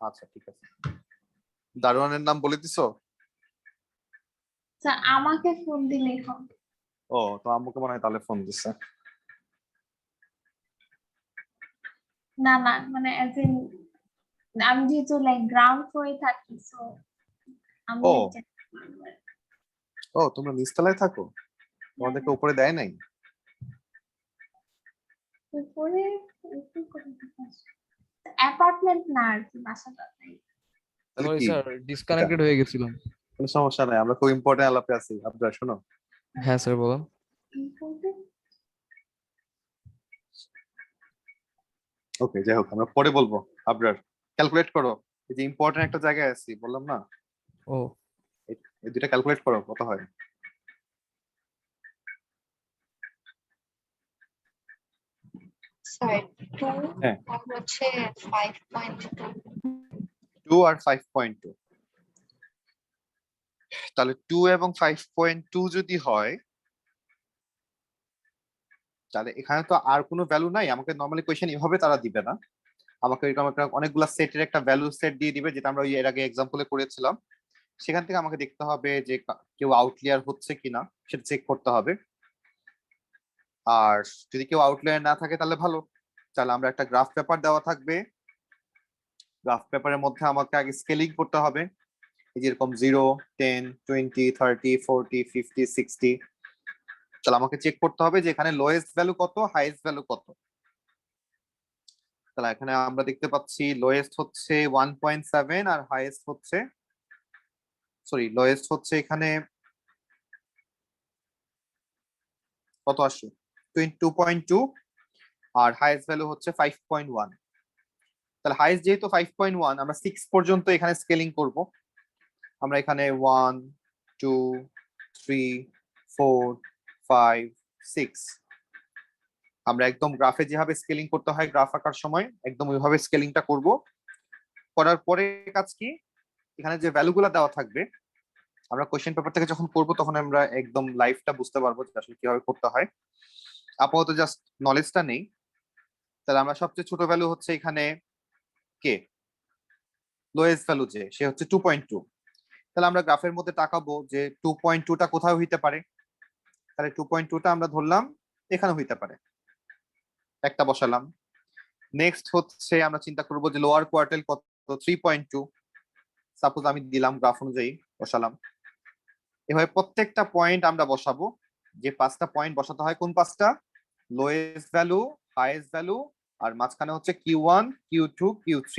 A: আচ্ছা ঠিক আছে। দারোয়ানের নাম বলে দিছো?
C: স্যার আমাকে ফোন দিলেই হবে।
A: ও, তো আম্মুকে মনে হয় তাহলে ফোন দিচ্ছে।
C: না না, মানে অ্যাজ ইন আমি যেহেতু লাইক গ্রাউন্ড ফ্লোরে থাকি, সো আমি
A: ও।
C: like যেতে পারবো আর কি।
A: ও, তোমরা নিচতলায় থাকো? তোমাদেরকে উপরে দেয় নাই?
C: উপরে অ্যাপার্টমেন্ট না আর কি, বাসাটা নাই।
A: তাহলে
B: সরি
A: কি?
B: স্যার, ডিসকানেক্টেড হয়ে গেছিলাম।
A: কোনো সমস্যা নাই, আমরা খুব ইম্পর্টেন্ট আলাপে আছি। আপনারা শোনো।
B: হ্যাঁ স্যার বলুন।
A: ওকে, যাই হোক, আমরা পরে বলবো। আপনার ক্যালকুলেট করো, এই যে ইম্পর্টেন্ট একটা জায়গায় আছি বললাম না,
B: ও
A: এই দুইটা ক্যালকুলেট করো কত হয়।
D: স্যার 2
A: হ্যাঁ।
D: আর হচ্ছে 5.2।
A: 2 আর 5.2, তাহলে 2 এবং 5.2 যদি হয়, তাহলে এখানে তো আর কোনো ভ্যালু নাই। আমাকে নরমালি কোয়েশ্চেন এভাবে তারা দিবে না, আমাকে এরকম একটা অনেকগুলা সেটের একটা ভ্যালু সেট দিয়ে দিবে, যেটা আমরা ওই এর আগে এক্সাম্পলে করেছিলাম। সেখান থেকে আমাকে দেখতে হবে যে কেউ আউটলিয়ার হচ্ছে কিনা, সেটা চেক করতে হবে। আর যদি কেউ আউটলিয়ার না থাকে তাহলে ভালো, তাহলে আমরা একটা গ্রাফ পেপার দেওয়া থাকবে। গ্রাফ পেপারের মধ্যে আমাকে আগে স্কেলিং করতে হবে, এই যেরকম 0, 10, 20, 30, 40, 50, 60। তাহলে আমাকে চেক করতে হবে যে এখানে লোয়েস্ট ভ্যালু কত, হাইয়েস্ট ভ্যালু কত। তাহলে এখানে আমরা দেখতে পাচ্ছি লোয়েস্ট হচ্ছে 1.7 আর হাইয়েস্ট হচ্ছে, সরি, লোয়েস্ট হচ্ছে এখানে কত আসছে, 22.2, আর হাইয়েস্ট ভ্যালু হচ্ছে 5.1। তাহলে হাইয়েস্ট যেহেতু 5.1, আমরা 6 পর্যন্ত এখানে স্কেলিং করব। আমরা এখানে 1, 2, 3, 4, 5, 6, আমরা একদম গ্রাফে যেভাবে স্কেলিং করতে হয় গ্রাফ আঁকার সময় একদম ওইভাবে স্কেলিংটা করব। করার পরে কাজ কি, এখানে যে ভ্যালুগুলো দেওয়া থাকবে আমরা কোশ্চেন পেপার থেকে যখন করব তখন আমরা একদম লাইভটা বুঝতে পারবো যে আসলে কিভাবে করতে হয়। আপাতত জাস্ট নলেজটা নেই। তাহলে আমরা সবচেয়ে ছোট ভ্যালু হচ্ছে এখানে কে, লোয়েস্ট ভ্যালু যে, সে হচ্ছে 2.2। তাহলে আমরা গ্রাফের মধ্যে তাকাবো যে 2.2টা কোথাও হইতে পারে। তাহলে 2.2টা আমরা ধরলাম এখানে হইতে পারে, একটা বসালাম। নেক্সট হচ্ছে আমরা চিন্তা করব যে লোয়ার কোয়ার্টাইল কত, 3.2 সাপোজ আমি দিলাম, গ্রাফ অনুযায়ী বসালাম। এভাবে প্রত্যেকটা পয়েন্ট আমরা বসাবো। যে 5টা পয়েন্ট বসাতে হয়, কোন 5টা? লোয়েস্ট ভ্যালু, হাইয়েস্ট ভ্যালু, আর মাঝখানে হচ্ছে Q1, Q2, Q3।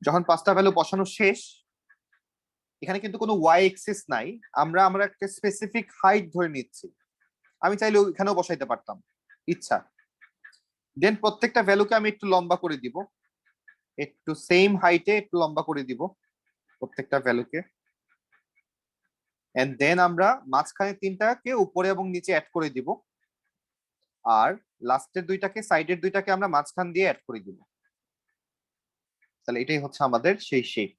A: যখন 5টা ভ্যালু বসানো শেষ, এখানে কিন্তু কোনো ওয়াই এক্সিস নাই, আমরা একটা স্পেসিফিক হাইট ধরে নিচ্ছি। আমি চাইলে এখানেও বসাইতে পারতাম ইচ্ছা। দেন প্রত্যেকটা ভ্যালুকে আমি একটু লম্বা করে দিব, একটু সেম হাইটে একটু লম্বা করে দিব প্রত্যেকটা ভ্যালুকে। এন্ড দেন আমরা মাঝখানে 3টাকে উপরে এবং নিচে অ্যাড করে দিব, আর লাস্টের 2টাকে, সাইডের 2টাকে আমরা মাঝখান দিয়ে অ্যাড করে দিব। তাহলে এটাই হচ্ছে আমাদের সেই শেপ।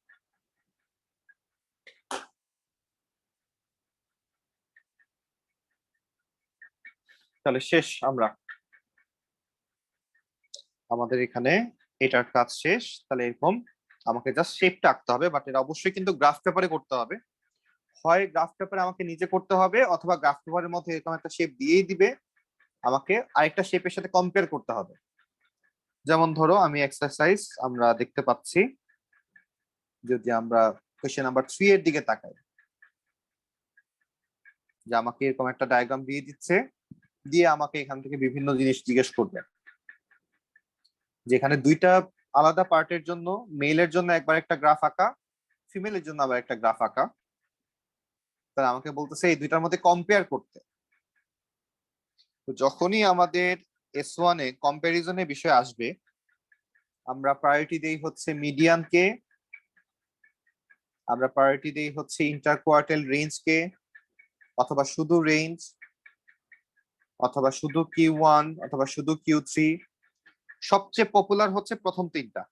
A: তাহলে শেষ, আমরা আমাদের এখানে এটার কাজ শেষ। তাহলে এরকম আমাকে জাস্ট শেপটা আঁকতে হবে, বাট এটা অবশ্যই কিন্তু গ্রাফ পেপারে করতে হবে। হয় গ্রাফ পেপারে আমাকে নিজে করতে হবে, অথবা গ্রাফ পেপারের মধ্যে এরকম একটা শেপ দিয়েই দিবে, আমাকে আরেকটা শেপের সাথে কম্পেয়ার করতে হবে। যেমন ধরো আমি এক্সারসাইজ আমরা দেখতে পাচ্ছি, যদি আমরা কোয়েশ্চেন নাম্বার 3 এর দিকে তাকাই, যে আমাকে এরকম একটা ডায়াগ্রাম দিয়ে দিচ্ছে, দিয়ে আমাকে এখান থেকে বিভিন্ন জিনিস জিজ্ঞেস করবে, যেখানে দুইটা আলাদা পার্টের জন্য, মেলের জন্য একবার একটা গ্রাফ আঁকা, ফিমেলের জন্য আবার একটা গ্রাফ আঁকা। তাহলে আমাকে বলতেছে এই দুইটার মধ্যে কম্পেয়ার করতে। তো যখনই আমাদের S1 এ কম্পারিজনের বিষয় আসবে, আমরা প্রায়োরিটি দেই হচ্ছে মিডিয়ানকে, আমরা প্রায়োরিটি দেই হচ্ছে ইন্টারকোয়ার্টাইল রেঞ্জকে, অথবা শুধু রেঞ্জ, অথবা শুধু Q1, অথবা শুধু Q3। সবচেয়ে পপুলার হচ্ছে প্রথম তিনটা,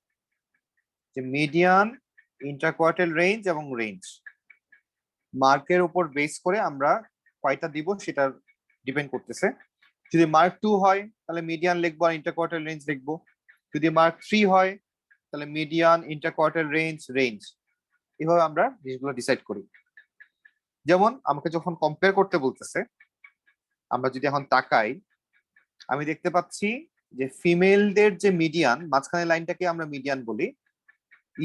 A: যে মিডিয়ান, ইন্টারকোয়ার্টাইল রেঞ্জ এবং রেঞ্জ। মার্কের উপর বেস করে আমরা কয়টা দিব সেটা ডিপেন্ড করতেছে। যদি মার্ক 2 হয় তাহলে মিডিয়ান লিখবো আর ইন্টারকোয়ার্টাইল রেঞ্জ লিখবো। যদি মার্ক 3 হয় তাহলে মিডিয়ান, ইন্টারকোয়ার্টাইল রেঞ্জ, রেঞ্জ। এভাবে আমরা জিনিসগুলো ডিসাইড করি। যেমন আমাকে যখন কম্পেয়ার করতে বলতেছে, আমরা যদি এখন তাকাই, আমি দেখতে পাচ্ছি যে ফিমেলদের যে মিডিয়ান, মাঝখানে লাইনটাকে আমরা মিডিয়ান বলি,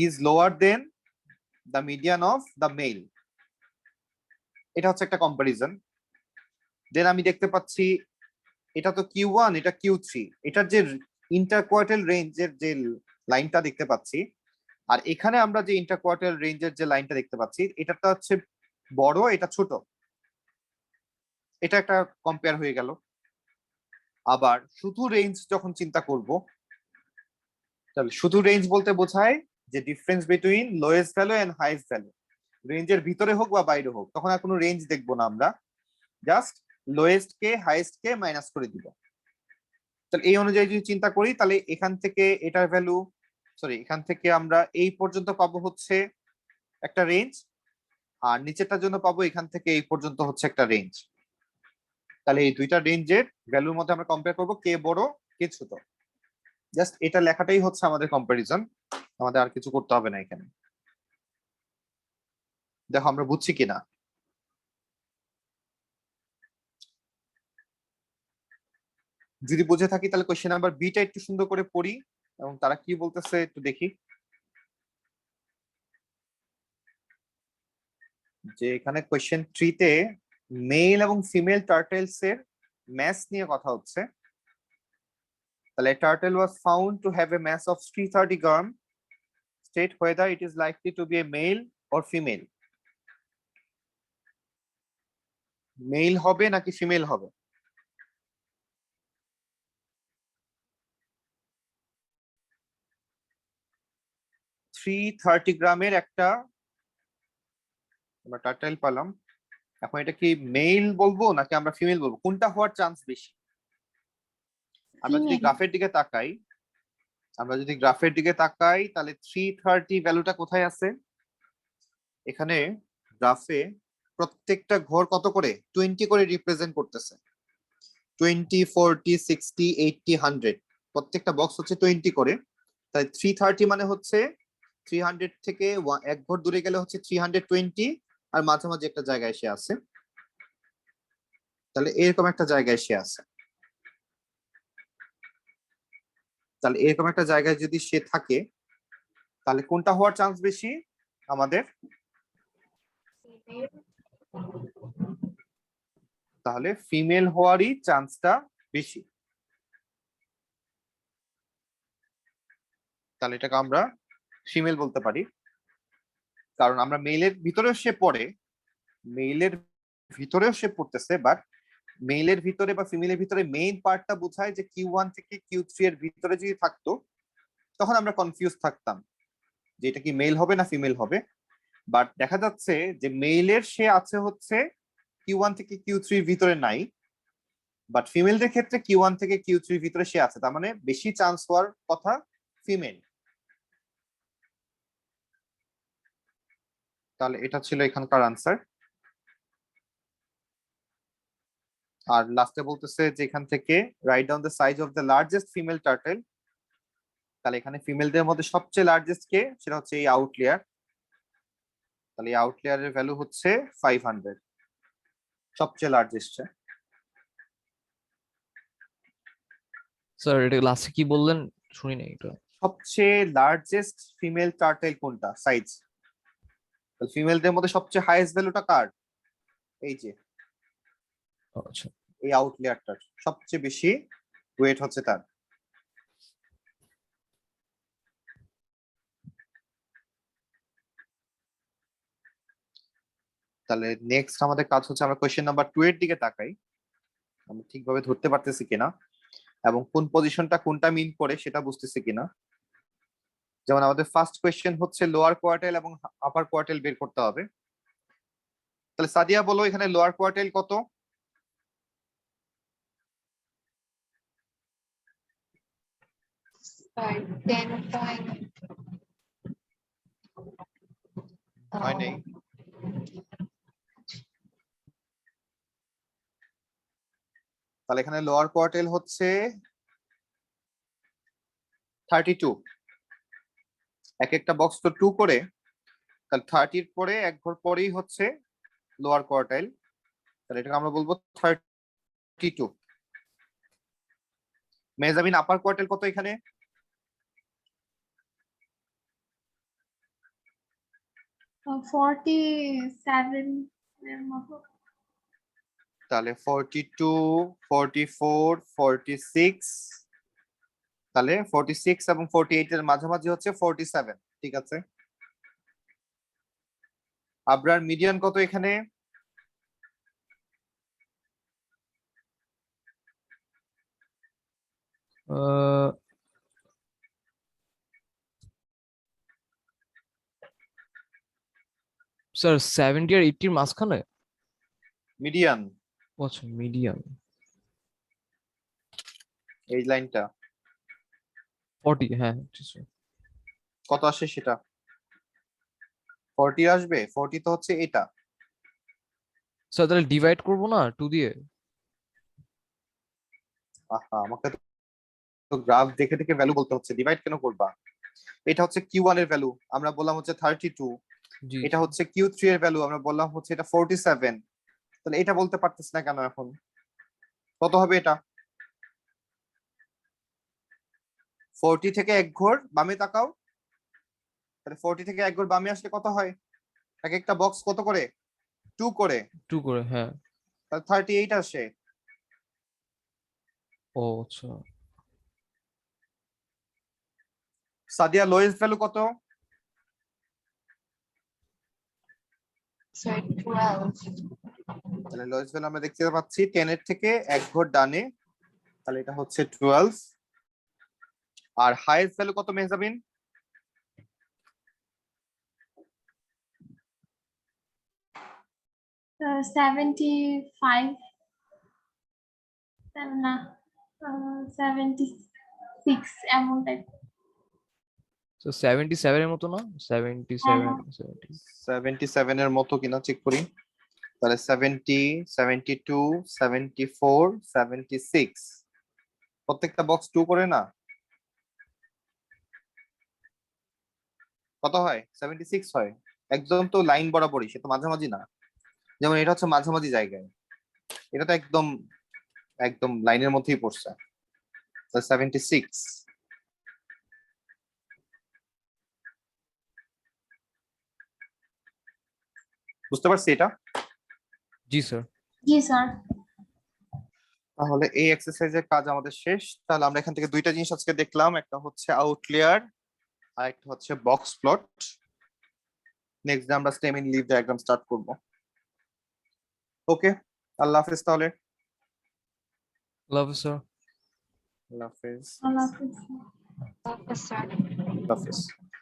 A: is lower than the median of the male. এটা হচ্ছে একটা কম্পারিজন। দেন আমি দেখতে পাচ্ছি এটা তো Q1, এটা Q3, এটার যে ইন্টারকোয়ার্টাইল রেঞ্জের যে লাইনটা দেখতে পাচ্ছি, আর এখানে আমরা যে ইন্টারকোয়ার্টাইল রেঞ্জের যে লাইনটা দেখতে পাচ্ছি, এটাটা হচ্ছে বড়, এটা ছোট। এটা একটা কম্পেয়ার হয়ে গেল। আবার শুধু রেঞ্জ যখন চিন্তা করব, তাহলে শুধু রেঞ্জ বলতে বোঝায় যে difference between lowest value and highest value, রেঞ্জের ভিতরে হোক বা বাইরে হোক, তখন আর কোনো রেঞ্জ দেখবো না, আমরা জাস্ট লোয়েস্ট কে হাইয়েস্ট কে মাইনাস করে দিব। তাহলে এই অনুযায়ী যদি চিন্তা করি, তাহলে এখান থেকে এটার ভ্যালু, সরি, এখান থেকে আমরা এই পর্যন্ত পাবো হচ্ছে একটা রেঞ্জ, আর নিচেরটার জন্য পাবো এখান থেকে এই পর্যন্ত হচ্ছে একটা রেঞ্জ। তাহলে এই দুইটা রেঞ্জের ভ্যালুর মধ্যে আমরা কম্পেয়ার করবো কে বড় কে ছোট। জাস্ট এটা লেখাটাই হচ্ছে আমাদের কম্পারিজন, আমাদের আর কিছু করতে হবে না এখানে। দেখো আমরা বুঝছি কিনা। যদি বুঝে থাকি তাহলে কোশ্চেন নাম্বার বিটা একটু সুন্দর করে পড়ি এবং তারা কি বলতেছে একটু দেখি। যে এখানে কোশ্চেন 3 তে মেল এবং ফিমেল টার্টেলস এর ম্যাস নিয়ে কথা হচ্ছে। তাহলে turtle was found to have a mass of 330 gram, state whether it is likely to be a male or female। Male হবে নাকি ফিমেল হবে? থ্রি 30 গ্রামের একটা আমরা টার্টেল পেলাম। এখন এটা কি মেল বলবো নাকি আমরা ফিমেল বলবো, কোনটা হওয়ার চান্স বেশি? আমরা যদি
C: Female.
A: গ্রাফের দিকে তাকাই, তাহলে 330 ভ্যালুটা কোথায় আছে? এখানে গ্রাফে প্রত্যেকটা ঘর কত করে 20 করে রিপ্রেজেন্ট করতেছে। 20, 40, 60, 80, 100, প্রত্যেকটা বক্স হচ্ছে 20 করে। তাই 330 মানে হচ্ছে 300 থেকে এক ঘর দূরে গেলে হচ্ছে 320, আর মাঝামাঝি একটা জায়গায় এসে আছে। তাহলে এরকম একটা জায়গায় এসে আছে। তাহলে এরকম একটা জায়গায় যদি সে থাকে, তাহলে কোনটা হওয়ার চান্স বেশি আমাদের? তাহলে ফিমেল হওয়ারই চান্সটা বেশি। তাহলে এটাকে আমরা ফিমেল বলতে পারি, কারণ আমরা মেইলের ভিতরেও সে পড়ে, মেইলের ভিতরেও সে পড়তেছে, বাট মেইলের ভিতরে বা ফিমেলের ভিতরে মেইন পার্টটা বোঝায় যে Q1 থেকে Q3 এর ভিতরে যদি থাকতো, তখন আমরা কনফিউজ থাকতাম যে এটা কি মেল হবে না ফিমেল হবে। বাট দেখা যাচ্ছে যে মেইলের সে আছে হচ্ছে Q1 থেকে Q3 এর ভিতরে নাই, বাট ফিমেলদের ক্ষেত্রে Q1 থেকে Q3 এর ভিতরে সে আছে, তার মানে বেশি চান্স হওয়ার কথা ফিমেল। তাহলে এটা ছিল এখানকার আনসার। আর লাস্টে বলতেছে যে এখান থেকে write down the size of the largest female turtle. তাহলে এখানে ফিমেলদের মধ্যে সবচেয়ে লার্জেস্ট কে, সেটা হচ্ছে এই আউটলেয়ার। তাহলে এই আউটলেয়ারের ভ্যালু হচ্ছে 500, সবচেয়ে লার্জেস্ট।
B: স্যার এটা লাস্টে কি বললেন শুনি নাই এটা।
A: সবচেয়ে লার্জেস্ট ফিমেল টার্টেল কোনটা সাইজ? ফিমেলদের মধ্যে সবচেয়ে হাইয়েস্ট ভ্যালুটা কার? এই যে
B: আচ্ছা
A: এই আউটলেয়ারটার সবচেয়ে বেশি ওয়েট হচ্ছে তার। তাহলে নেক্সট আমাদের কাজ হচ্ছে আমরা কোয়েশ্চেন নাম্বার 2 এর দিকে তাকাই, আমরা ঠিকভাবে ধরতে পারতেছি কিনা এবং কোন পজিশনটা কোনটা মিন করে সেটা বুঝতেছি কিনা। যেমন আমাদের ফার্স্ট কোয়েশ্চেন হচ্ছে লোয়ার কোয়ার্টাইল এবং আপার কোয়ার্টাইল বের করতে হবে। তাহলে সাদিয়া বলো এখানে লোয়ার কোয়ার্টাইল কত?
D: Sorry, 10 point.
A: হয় নাই। তাহলে এখানে লোয়ার কোয়ার্টাইল হচ্ছে 32। এক একটা বক্স তো 2 করে, তাহলে 30 পরে এক ঘর পরেই হচ্ছে লোয়ার কোয়ার্টাইল, তাহলে এটাকে আমরা বলবো 32। মেজাবিন আপার কোয়ার্টাইল কত এখানে?
C: তো 47 এর মতো।
A: তাহলে 42, 44, 46, তাহলে 46 এবং 48 এর মাঝামাঝি হচ্ছে 47। ঠিক আছে। আবরার মিডিয়ান কত এখানে?
B: স্যার 70 আর 80 এর মাঝখানে।
A: মিডিয়ান
B: আচ্ছা মিডিয়াম
A: এই লাইনটা
B: 40, হ্যাঁ ঠিক আছে।
A: কত আসে সেটা? 40 আসবে। 40 তো হচ্ছে এটা।
B: স্যার তাহলে ডিভাইড করবো না 2 দিয়ে?
A: আহা, আমাকে তো গ্রাফ দেখে দেখে ভ্যালু বলতে হচ্ছে, ডিভাইড কেন করবা? এটা হচ্ছে Q1 এর ভ্যালু, আমরা বললাম হচ্ছে 32।
B: জি
A: এটা হচ্ছে Q3 এর ভ্যালু, আমরা বললাম হচ্ছে এটা 47। তাহলে এটা বলতে পারতেছ না কেন এখন? কত হবে এটা? 40 থেকে এক ঘর বামে তাকাও, তাহলে 40 থেকে এক ঘর বামে আসলে কত হয়? এক একটা বক্স কত করে? 2 করে,
B: 2 করে, হ্যাঁ।
A: তাহলে 38 আসে।
B: ও আচ্ছা
A: সাদিয়া লোয়েস্ট ভ্যালু কত?
D: Sorry, 12.
A: তাহলে লোয়েস্ট ভ্যালু আমরা দেখতে পাচ্ছি 10 এর থেকে এক ঘর ডানে, তাহলে এটা হচ্ছে 12। আর হাইয়েস্ট ভ্যালু কত মেহজাবিন?
C: 75 না 76 এমন টাইপ।
B: তো 77 এর মতো না? 77 70।
A: 77 এর মতো কিনা চেক করি। তাহলে 70, 72, 74, 76 প্রত্যেকটা বক্স 2 করে না? কত হয়? 76 হয়। একদম তো লাইন বরাবরই, সে তো মাঝামাঝি না। যেমন এটা হচ্ছে মাঝামাঝি জায়গায়, এটা তো একদম একদম লাইনের মধ্যেই পড়ছে। 76। বুঝতে পারছি এটা?
B: জি স্যার।
C: জি স্যার।
A: তাহলে এই এক্সারসাইজের কাজ আমাদের শেষ। তাহলে আমরা এখান থেকে দুইটা জিনিস আজকে দেখলাম, একটা হচ্ছে আউটলেয়ার আর একটা হচ্ছে বক্স প্লট। নেক্সট ডে আমরা stem in leaf diagram start করব। ওকে, আল্লাহ হাফেজ তাহলে।
B: লাভ স্যার।
A: আল্লাহ হাফেজ।
C: আল্লাহ হাফেজ।
D: Officer.
A: আল্লাহ হাফেজ।